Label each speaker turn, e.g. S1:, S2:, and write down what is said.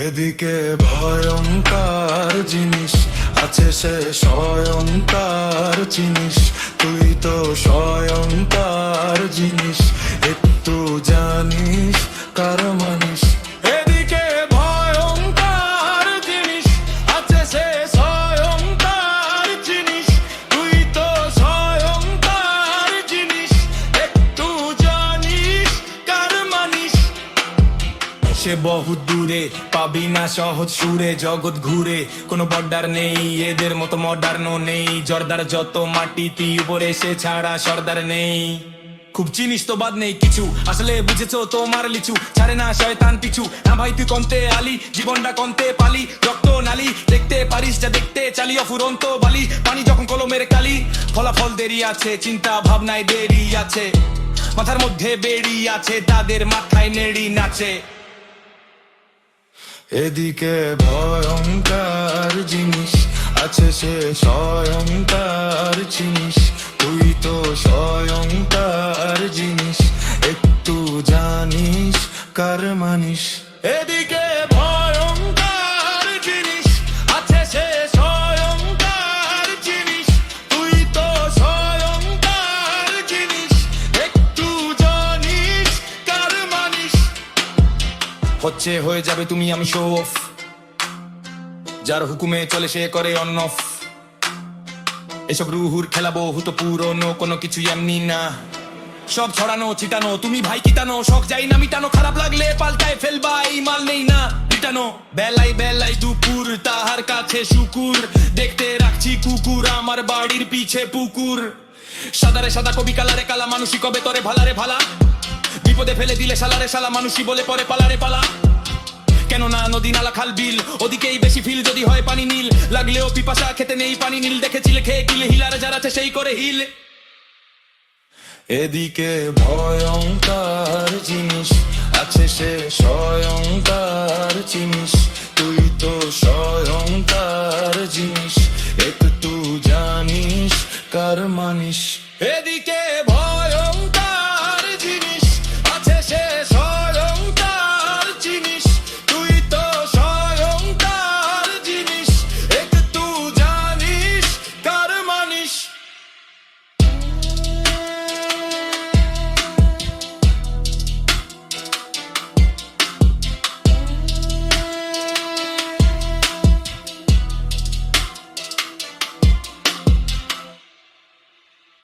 S1: এদিকে ভয়ঙ্কর জিনিস আছে, সে স্বয়ংকার জিনিস। তুই তো স্বয়ংকার জিনিস, একটু জানিস কার মানিস। এদিকে ভয়ঙ্কর জিনিস আছে, সে স্বয়ংকার জিনিস। তুই তো স্বয়ংকার জিনিস, একটু জানিস কার মানিস। সে বহু দূরে, পাবি না সহজ সুরে। জগৎ ঘুরে, কোনো বর্ডার নেই, এদের মতো মডার্ন নেই। জর্দার যত মাটিতে উপরে, সে ছাড়া সর্দার নেই। খুব চিনিস তো বাদ নেই কিছু, আসলে বুঝেছো তোমার লিচু। ছাড়ে না শয়তান পিছু, না ভাই তুই কন্তে আলি, জীবনটা কন্তে পালি। রক্ত নালি দেখতে পারিস যা দেখতে, চালিয়ে ফুরন্ত বালি। পানি যখন কলমের কালি, ফলাফল দেরি আছে, চিন্তা ভাবনায় দেরি আছে। মাথার মধ্যে বেড়ি আছে, তাদের মাথায় নেড়ি নাচে। এদিকে ভয়ঙ্কর জিনিস আছে, সে স্বয়ংকার জিনিস। তুই তো স্বয়ংকার জিনিস, একটু জানিস কার মানিস। এদিকে ভয়ঙ্কর জিনিস আছে, সে স্বয়ংকার জিনিস। তুই তো স্বয়ংকার জিনিস, একটু জানিস কার মানিস। হচ্ছে হয়ে যাবে তুমি আমি শো অফ, যার হুকুমে চলে সে করে অন অফ। এসব রুহুর খেলা বহুত পুরনো, কোনো কিছু এমনি না। সব ছড়ানো ছিটানো, তুমি ভাই কিটানো। শখ যাই না মিটানো, খারাপ লাগলে পাল্টায় ফেলবা, এই মাল নেই না পিটানো। বেলাই বেলাই দুপুর, তাহার কাছে শুকুর। দেখতে রাখছি কুকুর, আমার বাড়ির পিছে পুকুর। সাদারে সাদা কবি, কালারে কালা, মানুষই কবে তরে ভালারে ভালা। বিপদে ফেলে দিলে শালারে শালা, মানুষই বলে পরে পালারে পালা। কেননা নদী নালা খাল বিল, ওদিকেই বেশি ফিল। যদি হয় পানি নীল, লাগলেও পিপাসা, খেতে নেই পানি নীল। দেখেছিলে খেয়ে কিলে, হিলারে যারা আছে সেই করে হিল। এদিকে ভয়ঙ্কর জিনিস আছে, সে স্বয়ংকার জিনিস। তুই তো স্বয়ংকার জিনিস, একটু জানিস কার মানিস।